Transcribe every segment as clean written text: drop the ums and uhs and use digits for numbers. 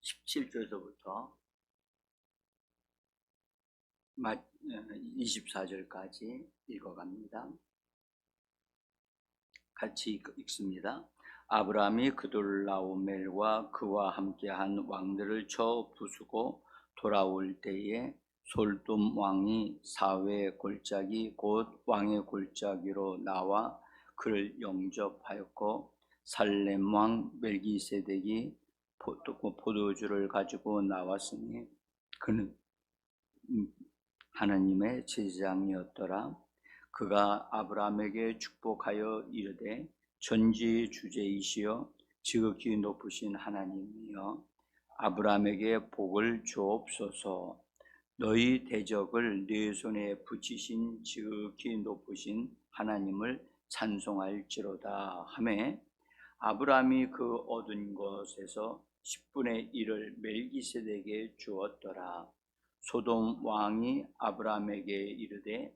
17절서부터 24절까지 읽어갑니다. 같이 읽습니다. 아브라함이 그돌라오멜과 그와 함께한 왕들을 쳐 부수고 돌아올 때에 솔돔 왕이 사회 골짜기 곧 왕의 골짜기로 나와 그를 영접하였고, 살렘 왕 멜기세덱이 포도주를 가지고 나왔으니 그는 하나님의 제사장이었더라. 그가 아브라함에게 축복하여 이르되, 전지주제이시여 지극히 높으신 하나님이여 아브라함에게 복을 주옵소서. 너희 대적을 네 손에 붙이신 지극히 높으신 하나님을 찬송할지로다 하매, 아브라함이 그 얻은 것에서 10분의 1을 멜기세덱에게 주었더라. 소돔 왕이 아브라함에게 이르되,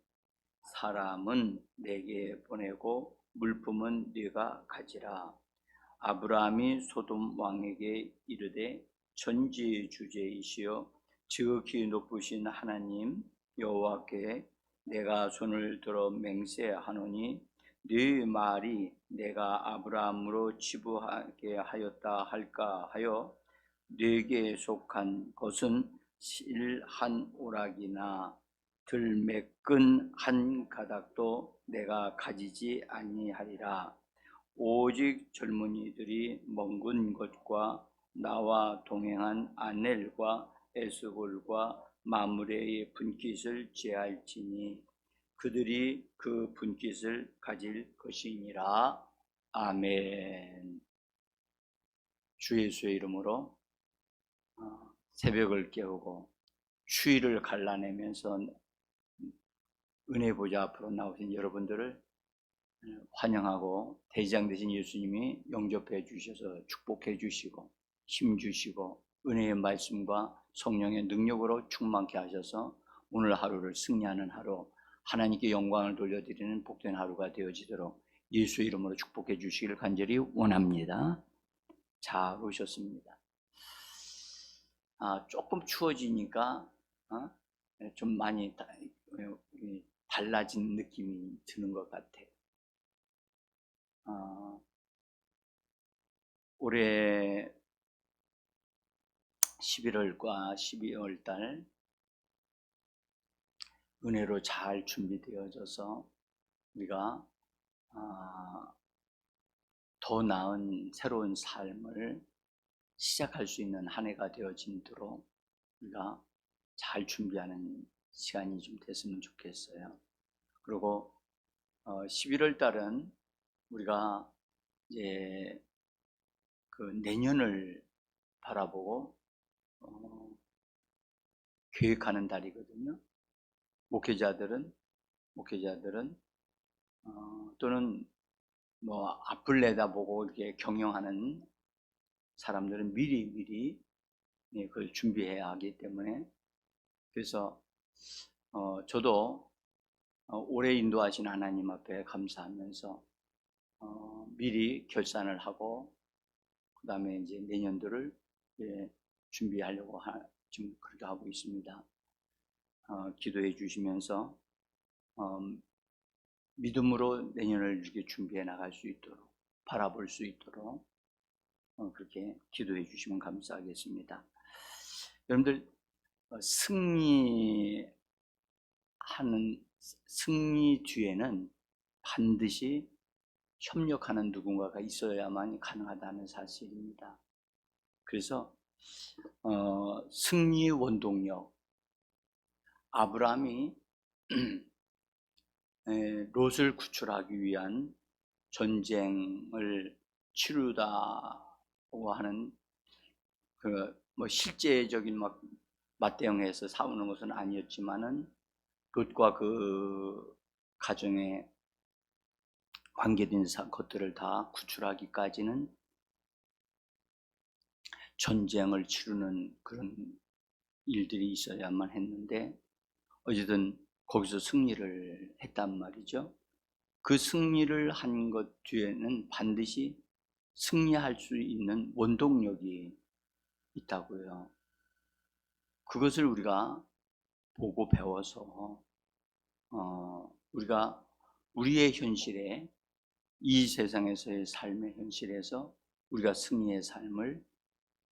사람은 내게 보내고 물품은 네가 가지라. 아브라함이 소돔 왕에게 이르되, 전지주제이시여 지극히 높으신 하나님 여호와께 내가 손을 들어 맹세하노니, 네 말이 내가 아브라함으로 치부하게 하였다 할까 하여 네게 속한 것은 실 한 오락이나 들매끈 한 가닥도 내가 가지지 아니하리라. 오직 젊은이들이 먼 곳과 나와 동행한 아넬과 에스골과 마므레의 분깃을 제할지니 그들이 그 분깃을 가질 것이니라. 아멘. 주 예수의 이름으로 새벽을 깨우고 추위를 갈라내면서 은혜 보좌 앞으로 나오신 여러분들을 환영하고, 대장 되신 예수님이 영접해 주셔서 축복해 주시고 힘 주시고 은혜의 말씀과 성령의 능력으로 충만케 하셔서 오늘 하루를 승리하는 하루, 하나님께 영광을 돌려드리는 복된 하루가 되어지도록 예수의 이름으로 축복해 주시기를 간절히 원합니다. 잘 오셨습니다. 조금 추워지니까 좀 많이 달라진 느낌이 드는 것 같아요. 올해 11월과 12월 달 은혜로 잘 준비되어져서 우리가 더 나은 새로운 삶을 시작할 수 있는 한 해가 되어지도록 우리가 잘 준비하는 시간이 좀 됐으면 좋겠어요. 그리고 11월 달은 우리가 이제 그 내년을 바라보고 계획하는 달이거든요. 목회자들은 또는 뭐 앞을 내다보고 이렇게 경영하는 사람들은 미리 그걸 준비해야 하기 때문에, 그래서 저도 오래 인도하신 하나님 앞에 감사하면서 미리 결산을 하고 그 다음에 이제 내년도를 준비하려고 지금 그렇게 하고 있습니다. 기도해 주시면서 믿음으로 내년을 이렇게 준비해 나갈 수 있도록, 바라볼 수 있도록 그렇게 기도해 주시면 감사하겠습니다. 여러분들, 승리 뒤에는 반드시 협력하는 누군가가 있어야만 가능하다는 사실입니다. 그래서 승리의 원동력, 아브라함이 롯을 구출하기 위한 전쟁을 치르다고 하는 뭐 실제적인 맞대응해서 싸우는 것은 아니었지만은 롯과 그 가정에 관계된 것들을 다 구출하기까지는 전쟁을 치르는 그런 일들이 있어야만 했는데, 어쨌든 거기서 승리를 했단 말이죠. 그 승리를 한 것 뒤에는 반드시 승리할 수 있는 원동력이 있다고요. 그것을 우리가 보고 배워서 우리가 우리의 현실에, 이 세상에서의 삶의 현실에서 우리가 승리의 삶을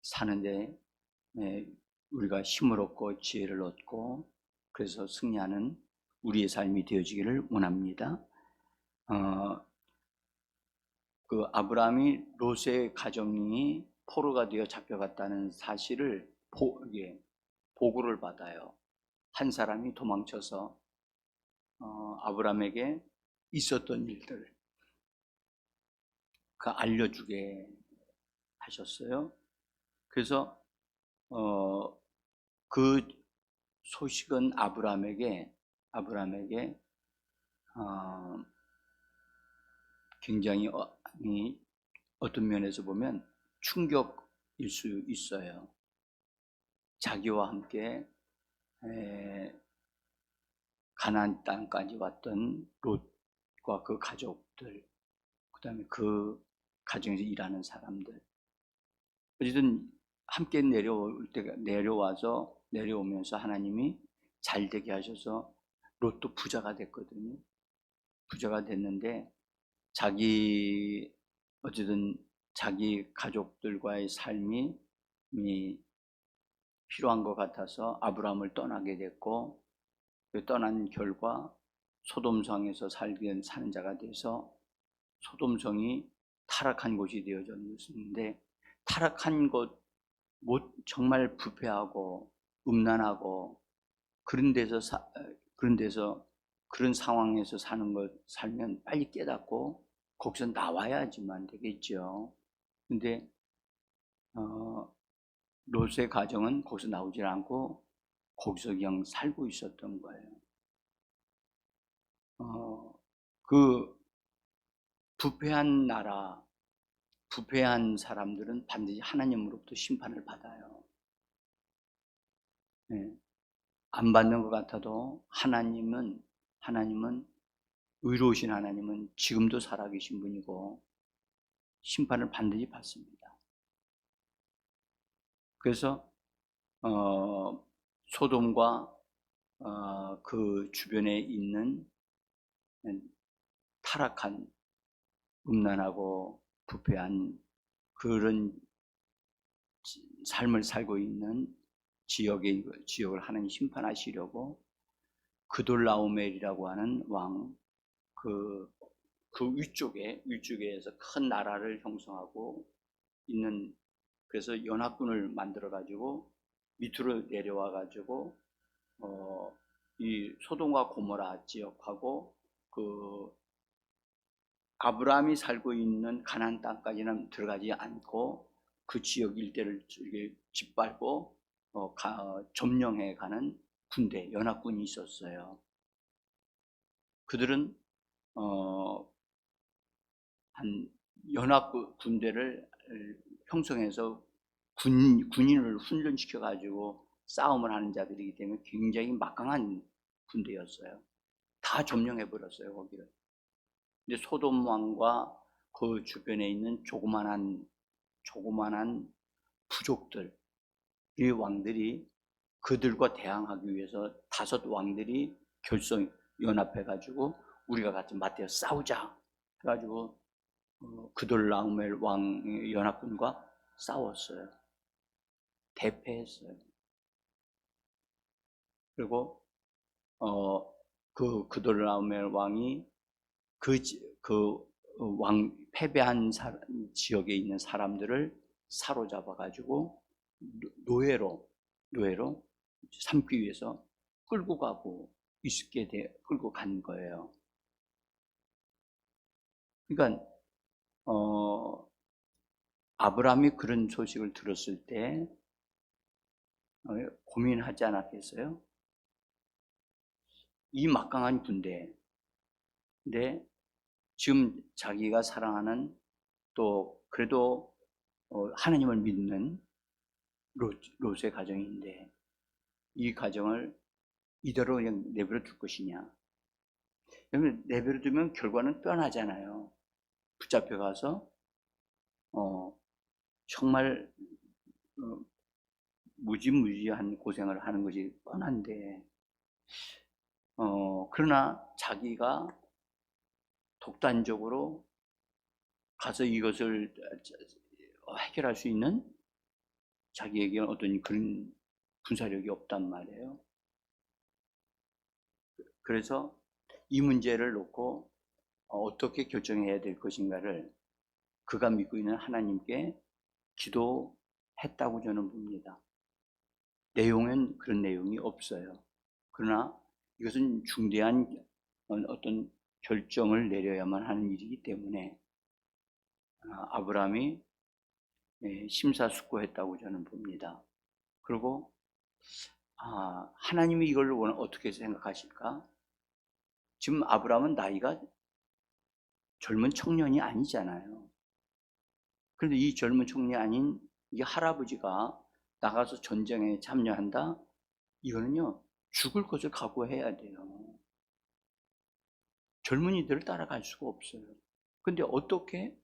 사는데 우리가 힘을 얻고 지혜를 얻고 그래서 승리하는 우리의 삶이 되어지기를 원합니다. 그 아브라함이 롯의 가정이 포로가 되어 잡혀갔다는 사실을 보고를 받아요. 한 사람이 도망쳐서 아브라함에게 있었던 일들 그 알려주게 하셨어요. 그래서 그 소식은 아브라함에게 굉장히 어떤 면에서 보면 충격일 수 있어요. 자기와 함께 가나안 땅까지 왔던 롯과 그 가족들, 그 다음에 그 가정에서 일하는 사람들, 어쨌든 함께 내려오면서 하나님이 잘 되게 하셔서 롯도 부자가 됐거든요. 부자가 됐는데 어쨌든 자기 가족들과의 삶이 필요한 것 같아서 아브라함을 떠나게 됐고, 그 떠난 결과 소돔성에서 사는 자가 돼서 소돔성이 타락한 곳이 되어졌는데, 타락한 곳, 정말 부패하고 음란하고 그런 그런 상황에서 살면 빨리 깨닫고 거기서 나와야지만 되겠죠. 근데 롯의 가정은 거기서 나오질 않고 거기서 그냥 살고 있었던 거예요. 그 부패한 나라, 부패한 사람들은 반드시 하나님으로부터 심판을 받아요. 네. 안 받는 것 같아도 하나님은 의로우신 하나님은 지금도 살아계신 분이고 심판을 반드시 받습니다. 그래서 소돔과 그 주변에 있는 타락한 음란하고 부패한 그런 삶을 살고 있는 지역을 하나님 심판하시려고 그돌라오멜이라고 하는 왕, 그 위쪽에서 큰 나라를 형성하고 있는, 그래서 연합군을 만들어 가지고 밑으로 내려와 가지고 이 소돔과 고모라 지역하고 그 아브라함이 살고 있는 가나안 땅까지는 들어가지 않고 그 지역 일대를 짓밟고 점령해 가는 연합군이 있었어요. 그들은 한 군대를 형성해서 군인을 훈련시켜 가지고 싸움을 하는 자들이기 때문에 굉장히 막강한 군대였어요. 다 점령해 버렸어요, 거기를. 근데 소돔 왕과 그 주변에 있는 조그만한 부족들, 이 왕들이 그들과 대항하기 위해서 5 왕들이 연합해 가지고 우리가 같이 맞대어 싸우자 해 가지고 그돌라오멜 왕 연합군과 싸웠어요. 대패했어요. 그리고 그돌라오멜 왕이 패배한 지역에 있는 사람들을 사로잡아 가지고 노예로 삼기 위해서 끌고 간 거예요. 그러니까 아브라함이 그런 소식을 들었을 때 고민하지 않았겠어요? 이 막강한 군대, 근데 지금 자기가 사랑하는, 또 그래도 하나님을 믿는 롯의 가정인데 이 가정을 이대로 그냥 내버려 둘 것이냐? 내버려 두면 결과는 뻔하잖아요. 붙잡혀 가서 정말 무지무지한 고생을 하는 것이 뻔한데, 그러나 자기가 독단적으로 가서 이것을 해결할 수 있는 자기에게 어떤 그런 군사력이 없단 말이에요. 그래서 이 문제를 놓고 어떻게 결정해야 될 것인가를 그가 믿고 있는 하나님께 기도했다고 저는 봅니다. 내용은 그런 내용이 없어요. 그러나 이것은 중대한 어떤 결정을 내려야만 하는 일이기 때문에 아브라함이 심사숙고했다고 저는 봅니다. 그리고 하나님이 이걸 어떻게 생각하실까? 지금 아브라함은 나이가 젊은 청년이 아니잖아요. 그런데 이 젊은 청년이 아닌 이 할아버지가 나가서 전쟁에 참여한다? 이거는요, 죽을 것을 각오해야 돼요. 젊은이들을 따라갈 수가 없어요. 근데 어떻게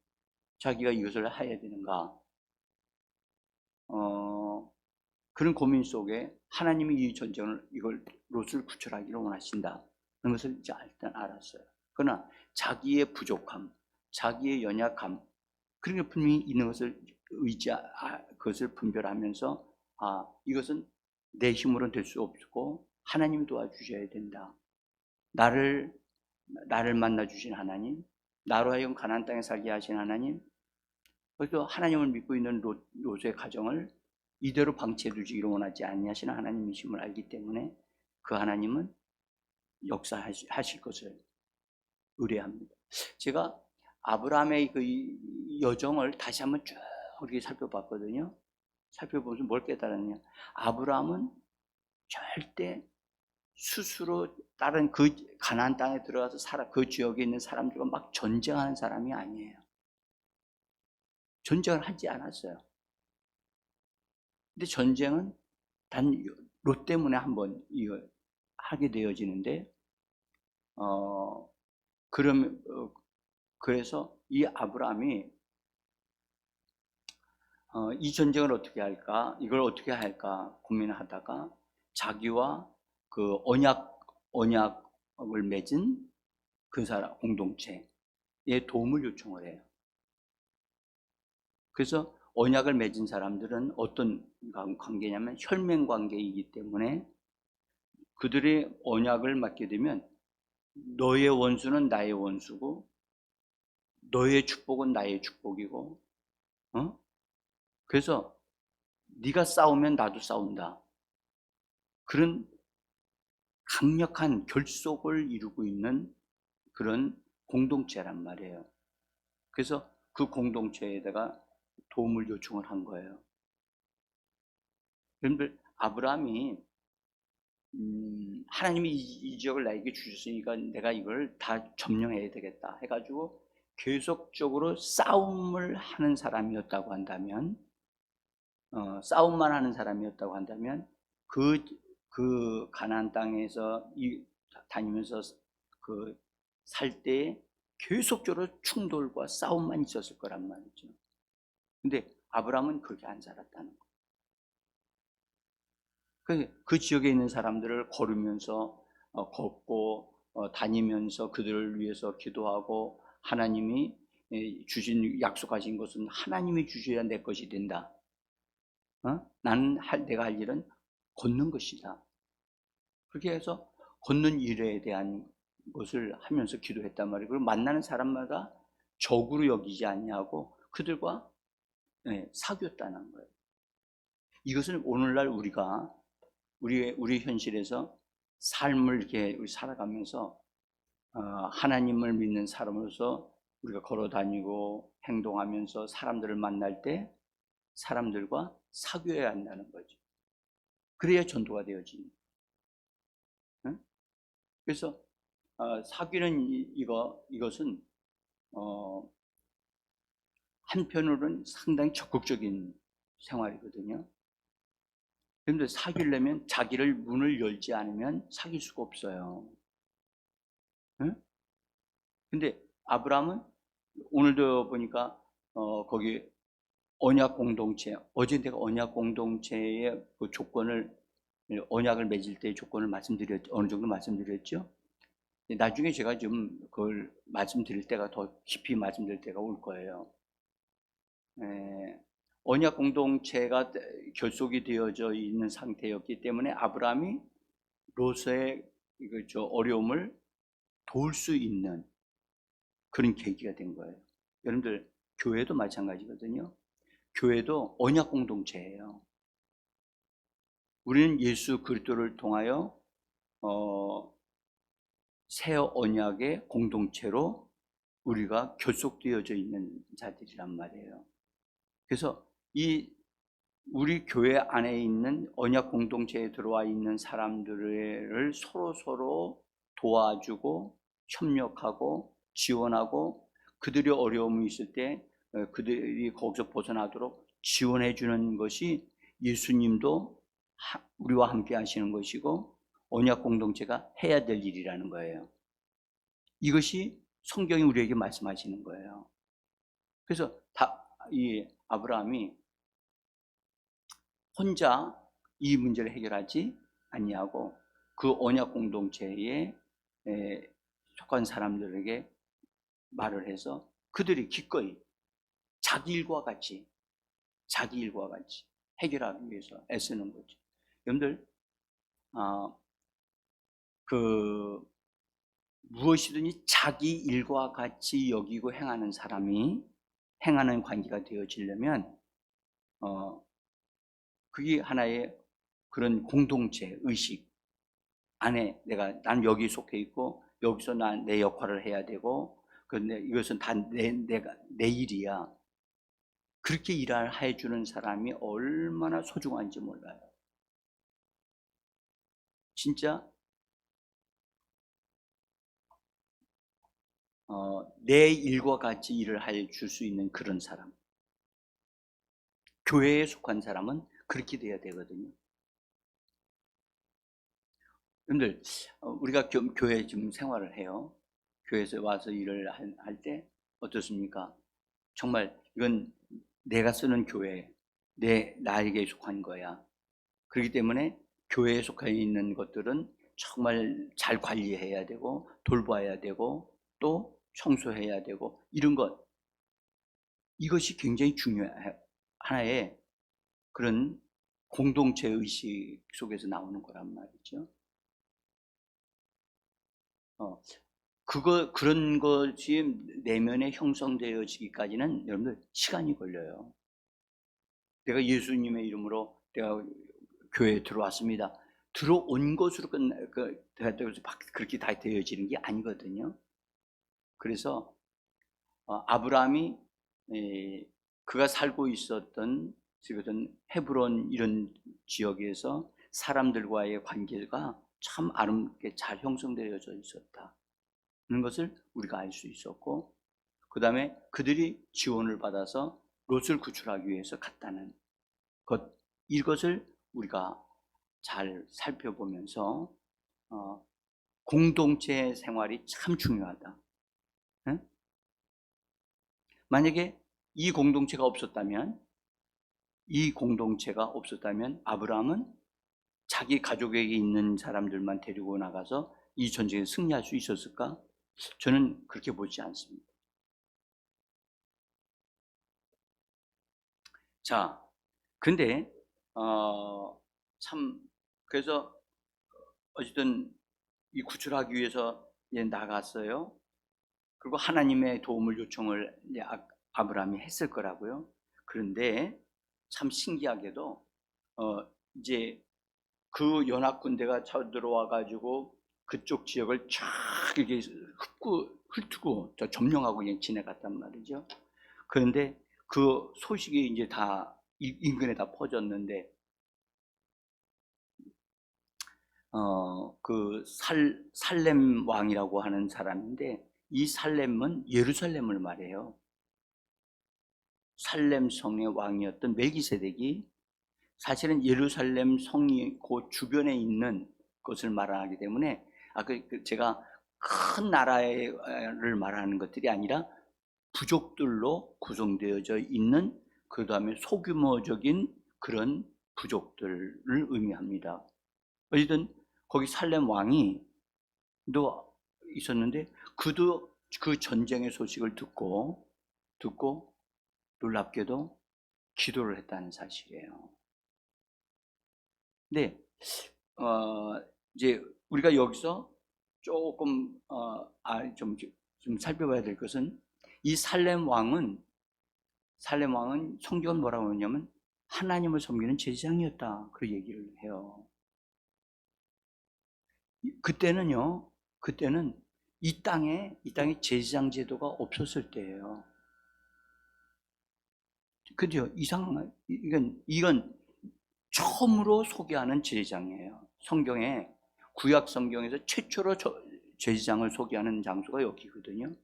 자기가 이것을 해야 되는가? 그런 고민 속에 하나님이 이 전쟁을, 이걸 롯을 구출하기를 원하신다. 그런 것을 이제 일단 알았어요. 그러나 자기의 부족함, 자기의 연약함, 그런 게 분명히 있는 것을 그것을 분별하면서, 이것은 내 힘으로는 될 수 없고 하나님이 도와주셔야 된다. 나를 만나 주신 하나님, 나로 하여금 가나안 땅에 살게 하신 하나님, 그래서 하나님을 믿고 있는 롯의 가정을 이대로 방치해 두시기를 원하지 아니하시는 하나님이심을 알기 때문에 그 하나님은 역사하실 것을 의뢰합니다. 제가 아브라함의 그 여정을 다시 한번 쭉 이렇게 살펴봤거든요. 살펴보면서 뭘 깨달았냐? 아브라함은 절대 스스로 다른 그 가나안 땅에 들어가서 그 지역에 있는 사람들과 막 전쟁하는 사람이 아니에요. 전쟁을 하지 않았어요. 근데 전쟁은 단 롯 때문에 한번 이거 하게 되어지는데, 그래서 이 아브라함이 이 전쟁을 어떻게 할까, 이걸 어떻게 할까 고민하다가 자기와 그 언약을 맺은 그 사람 공동체에 도움을 요청을 해요. 그래서 언약을 맺은 사람들은 어떤 관계냐면 혈맹 관계이기 때문에 그들의 언약을 맺게 되면 너의 원수는 나의 원수고 너의 축복은 나의 축복이고, 그래서 네가 싸우면 나도 싸운다. 그런 강력한 결속을 이루고 있는 그런 공동체란 말이에요. 그래서 그 공동체에다가 도움을 요청을 한 거예요. 그런데 아브라함이 하나님이 이 지역을 나에게 주셨으니까 내가 이걸 다 점령해야 되겠다 해가지고 계속적으로 싸움을 하는 사람이었다고 한다면, 싸움만 하는 사람이었다고 한다면 그 가나안 땅에서 다니면서 그 살 때에 계속적으로 충돌과 싸움만 있었을 거란 말이죠. 근데 아브라함은 그렇게 안 살았다는 거예요. 그 지역에 있는 사람들을 걸으면서 걷고 다니면서 그들을 위해서 기도하고, 하나님이 주신 약속하신 것은 하나님이 주셔야 내 것이 된다. 내가 할 일은 걷는 것이다. 그렇게 해서 걷는 일에 대한 것을 하면서 기도했단 말이에요. 그리고 만나는 사람마다 적으로 여기지 아니하고 그들과 사귀었다는 거예요. 이것은 오늘날 우리가 우리 현실에서 삶을 이렇게 살아가면서 하나님을 믿는 사람으로서 우리가 걸어 다니고 행동하면서 사람들을 만날 때 사람들과 사귀어야 한다는 거죠. 그래야 전도가 되어집니다. 그래서 사귀는 이것은 한편으로는 상당히 적극적인 생활이거든요. 그런데 사귀려면 자기를 문을 열지 않으면 사귈 수가 없어요. 근데 아브라함은 오늘도 보니까 거기 언약 공동체, 어제 내가 언약 공동체의 그 조건을, 언약을 맺을 때의 조건을 어느 정도 말씀드렸죠? 나중에 제가 좀 그걸 말씀드릴 때가 더 깊이 말씀드릴 때가 올 거예요. 언약 공동체가 결속이 되어져 있는 상태였기 때문에 아브라함이 롯의 어려움을 도울 수 있는 그런 계기가 된 거예요. 여러분들, 교회도 마찬가지거든요. 교회도 언약 공동체예요. 우리는 예수 그리스도를 통하여 새 언약의 공동체로 우리가 결속되어져 있는 자들이란 말이에요. 그래서 우리 교회 안에 있는 언약 공동체에 들어와 있는 사람들을 서로 도와주고 협력하고 지원하고, 그들이 어려움이 있을 때 그들이 거기서 벗어나도록 지원해 주는 것이 예수님도 우리와 함께 하시는 것이고 언약 공동체가 해야 될 일이라는 거예요. 이것이 성경이 우리에게 말씀하시는 거예요. 그래서 이 아브라함이 혼자 이 문제를 해결하지 아니하고 그 언약 공동체에 속한 사람들에게 말을 해서 그들이 기꺼이 자기 일과 같이 해결하기 위해서 애쓰는 거죠. 여러분들, 무엇이든지 자기 일과 같이 여기고 행하는 사람이 행하는 관계가 되어지려면 그게 하나의 그런 공동체 의식 안에 난 여기 속해 있고 여기서 난 내 역할을 해야 되고, 그런데 이것은 다 내 일이야. 그렇게 일을 해주는 사람이 얼마나 소중한지 몰라요. 진짜 내 일과 같이 일을 해줄 수 있는 그런 사람, 교회에 속한 사람은 그렇게 돼야 되거든요. 여러분들, 우리가 교회 지금 생활을 해요. 교회에서 와서 일을 할 때 어떻습니까? 정말 이건 내가 쓰는 교회, 나에게 속한 거야. 그렇기 때문에 교회에 속해 있는 것들은 정말 잘 관리해야 되고 돌봐야 되고 또 청소해야 되고, 이런 것, 이것이 굉장히 중요한 하나의 그런 공동체 의식 속에서 나오는 거란 말이죠. 그런 것이 내면에 형성되어지기까지는 여러분들 시간이 걸려요. 내가 예수님의 이름으로 내가 교회에 들어왔습니다. 들어온 것으로 그렇게 다 되어지는 게 아니거든요. 그래서 아브라함이 그가 살고 있었던 헤브론 이런 지역에서 사람들과의 관계가 참 아름답게 잘 형성되어져 있었다는 것을 우리가 알 수 있었고, 그 다음에 그들이 지원을 받아서 롯을 구출하기 위해서 갔다는 것, 이것을 우리가 잘 살펴보면서 공동체 생활이 참 중요하다. 응? 만약에 이 공동체가 없었다면 아브라함은 자기 가족에게 있는 사람들만 데리고 나가서 이 전쟁에 승리할 수 있었을까? 저는 그렇게 보지 않습니다. 자, 근데 참, 그래서 어쨌든 이 구출하기 위해서 나갔어요. 그리고 하나님의 도움을 요청을 아브라함이 했을 거라고요. 그런데 참 신기하게도 이제 그 연합 군대가 쳐들어와 가지고 그쪽 지역을 쫙 이렇게 훑고 점령하고 그냥 지나갔단 말이죠. 그런데 그 소식이 이제 다 인근에 다 퍼졌는데 그 살렘 왕이라고 하는 사람인데, 이 살렘은 예루살렘을 말해요. 살렘 성의 왕이었던 멜기세덱이 사실은 예루살렘 성이 그 주변에 있는 것을 말하기 때문에 제가 큰 나라를 말하는 것들이 아니라 부족들로 구성되어져 있는 그 다음에 소규모적인 그런 부족들을 의미합니다. 어쨌든 거기 살렘 왕이 또 있었는데 그도 그 전쟁의 소식을 듣고 놀랍게도 기도를 했다는 사실이에요. 근데 이제 우리가 여기서 조금 좀 살펴봐야 될 것은 이 살렘 왕은 성경은 뭐라고 하냐면 하나님을 섬기는 제사장이었다, 그 얘기를 해요. 그때는 이 땅에 제사장 제도가 없었을 때예요. 그죠? 이건 처음으로 소개하는 제사장이에요. 구약 성경에서 최초로 제사장을 소개하는 장소가 여기거든요.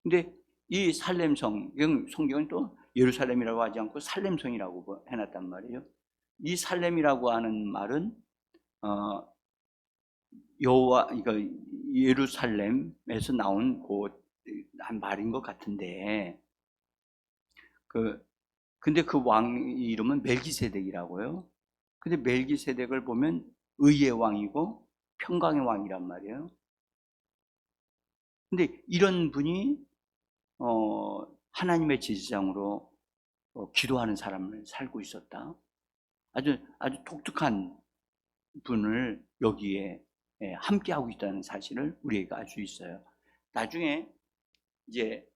근데 이 살렘성, 성경은 또 예루살렘이라고 하지 않고 살렘성이라고 해놨단 말이에요. 이 살렘이라고 하는 말은 예루살렘에서 나온 한 말인 것 같은데, 근데 그 왕 이름은 멜기세덱이라고요. 근데 멜기세덱을 보면 의의 왕이고 평강의 왕이란 말이에요. 근데 이런 분이 하나님의 제사장으로 기도하는 사람을 살고 있었다. 아주 독특한 분을 여기에 함께하고 있다는 사실을 우리가 알 수 있어요. 나중에 이제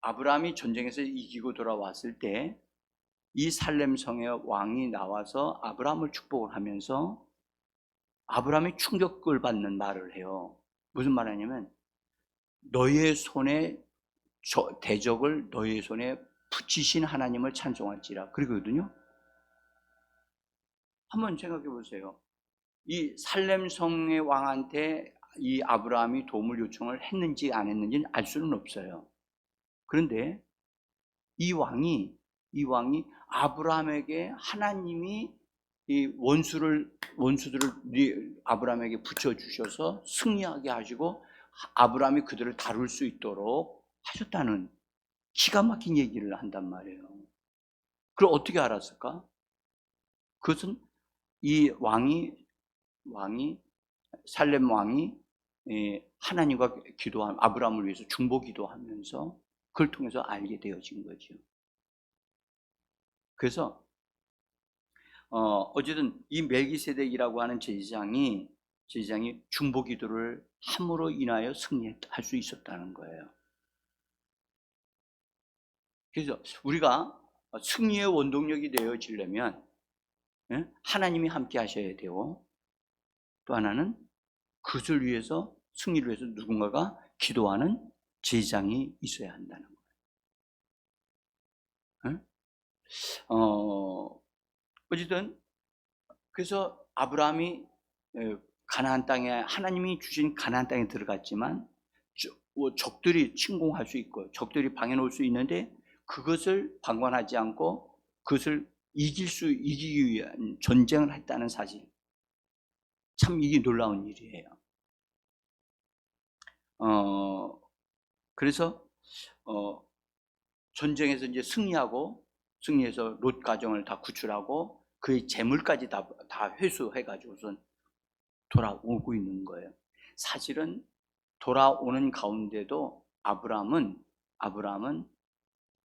아브라함이 전쟁에서 이기고 돌아왔을 때 이 살렘성의 왕이 나와서 아브라함을 축복을 하면서 아브라함이 충격을 받는 말을 해요. 무슨 말 하냐면 너의 손에 대적을 너의 손에 붙이신 하나님을 찬송할지라 그러거든요. 한번 생각해 보세요. 이 살렘성의 왕한테 이 아브라함이 도움을 요청을 했는지 안 했는지는 알 수는 없어요. 그런데 이 왕이 아브라함에게 하나님이 이 원수들을 아브라함에게 붙여주셔서 승리하게 하시고 아브라함이 그들을 다룰 수 있도록 하셨다는 기가 막힌 얘기를 한단 말이에요. 그걸 어떻게 알았을까? 그것은 이 살렘 왕이 하나님과 아브라함을 위해서 중보 기도하면서 그걸 통해서 알게 되어진 거죠. 그래서 어쨌든 이 멜기세덱이라고 하는 제사장이 중보 기도를 함으로 인하여 승리할 수 있었다는 거예요. 그래서 우리가 승리의 원동력이 되어지려면 하나님이 함께 하셔야 되고, 또 하나는 그것을 위해서, 승리를 위해서 누군가가 기도하는 제사장이 있어야 한다는 거예요. 어쨌든 그래서 아브라함이 가나안 땅에, 하나님이 주신 가나안 땅에 들어갔지만 적들이 침공할 수 있고 적들이 방해 놓을 수 있는데 그것을 방관하지 않고 그것을 이기기 위한 전쟁을 했다는 사실, 참 이게 놀라운 일이에요. 그래서 전쟁에서 이제 승리해서 롯 가정을 다 구출하고 그의 재물까지 다 회수해가지고선 돌아오고 있는 거예요. 사실은 돌아오는 가운데도 아브라함은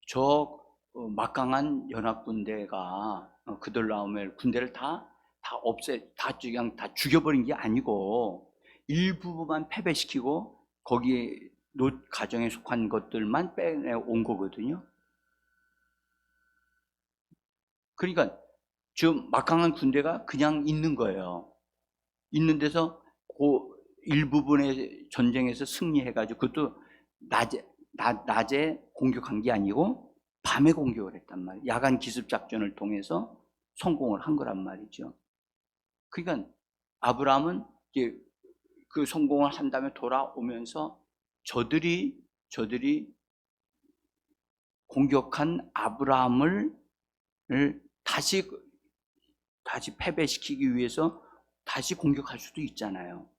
저 막강한 연합군대가 그들 나오면 군대를 다 그냥 다 죽여버린 게 아니고 일부만 패배시키고 거기에 롯 가정에 속한 것들만 빼내온 거거든요. 그러니까 지금 막강한 군대가 그냥 있는 거예요. 있는 데서 그 일부분의 전쟁에서 승리해가지고 그것도 낮에 공격한 게 아니고 밤에 공격을 했단 말이에요. 야간 기습 작전을 통해서 성공을 한 거란 말이죠. 그러니까 아브라함은 이제 그 성공을 한 다음에 돌아오면서 저들이 공격한 아브라함을 다시 패배시키기 위해서 다시 공격할 수도 있잖아요.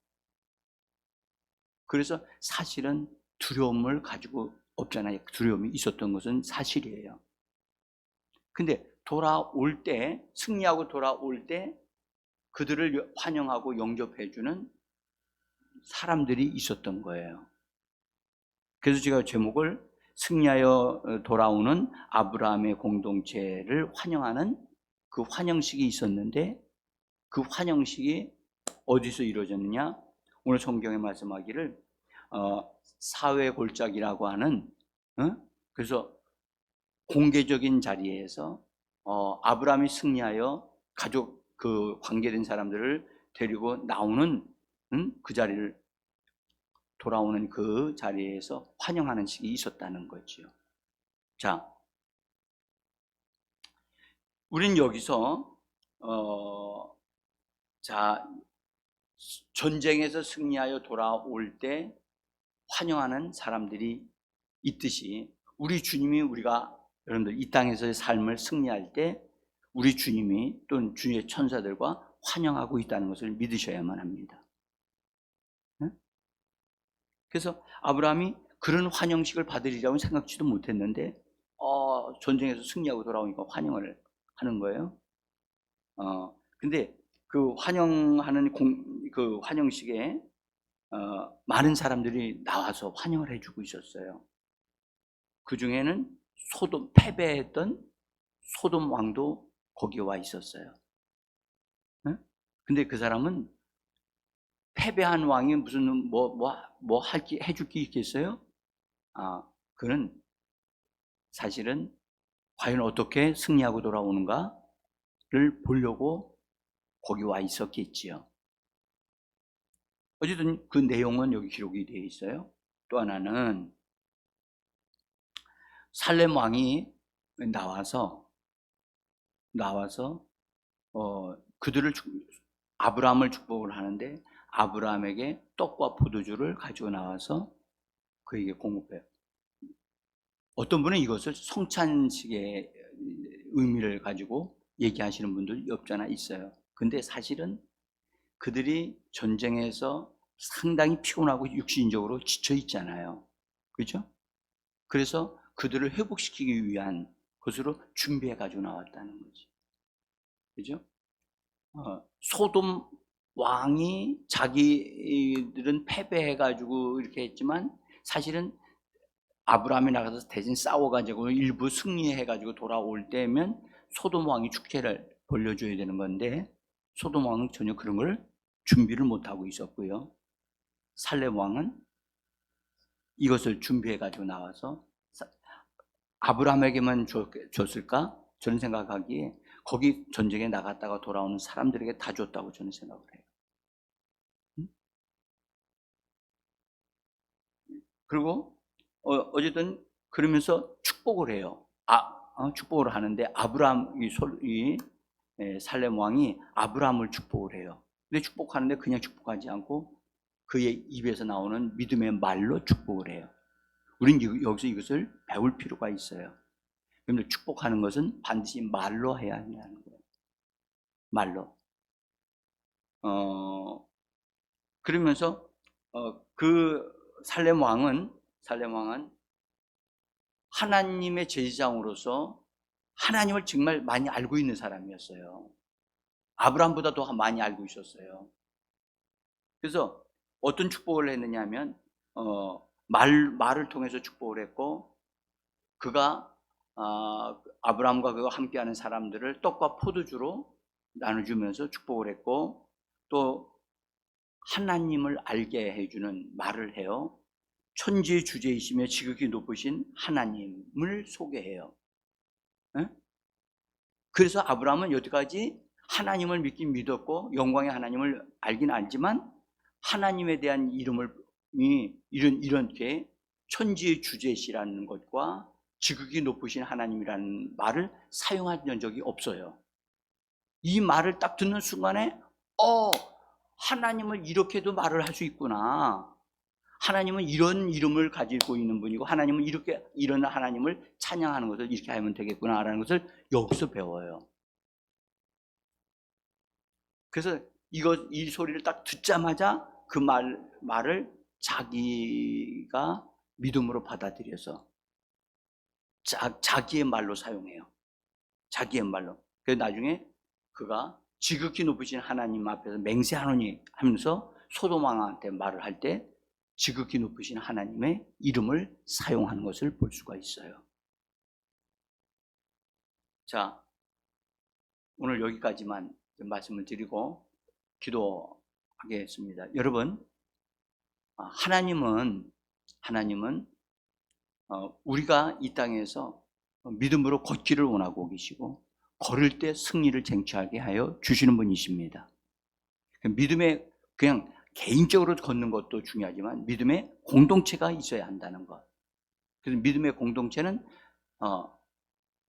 그래서 사실은 두려움을 가지고 없잖아요. 두려움이 있었던 것은 사실이에요. 근데 돌아올 때, 승리하고 돌아올 때 그들을 환영하고 영접해주는 사람들이 있었던 거예요. 그래서 제가 제목을 승리하여 돌아오는 아브라함의 공동체를 환영하는 그 환영식이 있었는데, 그 환영식이 어디서 이루어졌느냐? 오늘 성경에 말씀하기를 사회 골짜기라고 하는, 그래서 공개적인 자리에서 아브라함이 승리하여 가족 그 관계된 사람들을 데리고 나오는, 그 자리를 돌아오는 그 자리에서 환영하는 식이 있었다는 거죠. 자, 우린 여기서 자, 전쟁에서 승리하여 돌아올 때 환영하는 사람들이 있듯이, 우리 주님이 우리가 여러분들 이 땅에서의 삶을 승리할 때 우리 주님이 또는 주의 천사들과 환영하고 있다는 것을 믿으셔야만 합니다. 그래서 아브라함이 그런 환영식을 받으리라고 생각지도 못했는데 전쟁에서 승리하고 돌아오니까 환영을 하는 거예요. 근데 그 환영하는 그 환영식에 많은 사람들이 나와서 환영을 해주고 있었어요. 그 중에는 패배했던 소돔 왕도 거기에 와 있었어요. 근데 그 사람은 패배한 왕이 무슨 해줄 게 있겠어요? 그는 사실은 과연 어떻게 승리하고 돌아오는가를 보려고 거기 와 있었겠지요. 어쨌든 그 내용은 여기 기록이 되어 있어요. 또 하나는 살렘 왕이 나와서 그들을 아브라함을 축복을 하는데, 아브라함에게 떡과 포도주를 가지고 나와서 그에게 공급해요. 어떤 분은 이것을 성찬식의 의미를 가지고 얘기하시는 분들이 없잖아 있어요. 근데 사실은 그들이 전쟁에서 상당히 피곤하고 육신적으로 지쳐 있잖아요. 그렇죠? 그래서 그들을 회복시키기 위한 것으로 준비해 가지고 나왔다는 거지. 그죠? 소돔 왕이 자기들은 패배해 가지고 이렇게 했지만, 사실은 아브라함이 나가서 대신 싸워 가지고 일부 승리해 가지고 돌아올 때면 소돔 왕이 축제를 벌려줘야 되는 건데, 소돔 왕은 전혀 그런 걸 준비를 못 하고 있었고요. 살렘 왕은 이것을 준비해 가지고 나와서 아브라함에게만 줬을까? 저는 생각하기에 거기 전쟁에 나갔다가 돌아오는 사람들에게 다 줬다고 저는 생각을 해요. 그리고 어쨌든 그러면서 축복을 해요. 축복을 하는데 살렘 왕이 아브라함을 축복을 해요. 근데 축복하는데 그냥 축복하지 않고 그의 입에서 나오는 믿음의 말로 축복을 해요. 우리는 여기서 이것을 배울 필요가 있어요. 그런데 축복하는 것은 반드시 말로 해야 한다는 거예요. 말로. 그러면서 그 살렘 왕은 하나님의 제사장으로서 하나님을 정말 많이 알고 있는 사람이었어요. 아브라함보다 더 많이 알고 있었어요. 그래서 어떤 축복을 했느냐 하면 말을 통해서 축복을 했고, 그가 아브라함과 그와 함께하는 사람들을 떡과 포도주로 나눠주면서 축복을 했고, 또 하나님을 알게 해주는 말을 해요. 천지의 주제이시며 지극히 높으신 하나님을 소개해요. 그래서 아브라함은 여태까지 하나님을 믿긴 믿었고 영광의 하나님을 알긴 알지만, 하나님에 대한 이렇게 천지의 주제시라는 것과 지극히 높으신 하나님이라는 말을 사용한 적이 없어요. 이 말을 딱 듣는 순간에 하나님을 이렇게도 말을 할 수 있구나. 하나님은 이런 이름을 가지고 있는 분이고, 하나님은 이런 하나님을 찬양하는 것을 이렇게 하면 되겠구나라는 것을 여기서 배워요. 그래서 이 소리를 딱 듣자마자 그 말을 자기가 믿음으로 받아들여서 자기의 말로 사용해요. 자기의 말로. 그래서 나중에 그가 지극히 높으신 하나님 앞에서 맹세하노니 하면서 소돔왕한테 말을 할 때 지극히 높으신 하나님의 이름을 사용하는 것을 볼 수가 있어요. 자, 오늘 여기까지만 말씀을 드리고 기도하겠습니다. 여러분, 하나님은 우리가 이 땅에서 믿음으로 걷기를 원하고 계시고 걸을 때 승리를 쟁취하게 하여 주시는 분이십니다. 믿음에 그냥 개인적으로 걷는 것도 중요하지만 믿음의 공동체가 있어야 한다는 것. 그래서 믿음의 공동체는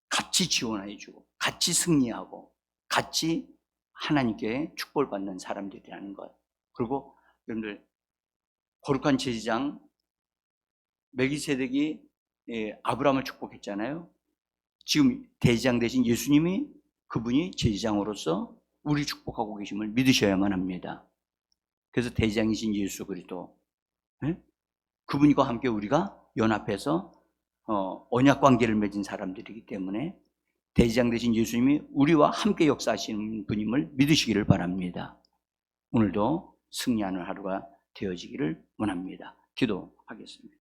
같이 지원해 주고 같이 승리하고 같이 하나님께 축복을 받는 사람들이라는 것. 그리고 여러분들 거룩한 제사장 멜기세덱이 아브라함을 축복했잖아요. 지금 대제사장 되신 예수님이 그분이 제사장으로서 우리 축복하고 계심을 믿으셔야만 합니다. 그래서 대제사장이신 예수 그리스도, 그분과 함께 우리가 연합해서 언약 관계를 맺은 사람들이기 때문에 대제사장 되신 예수님이 우리와 함께 역사하시는 분임을 믿으시기를 바랍니다. 오늘도 승리하는 하루가 되어지기를 원합니다. 기도하겠습니다.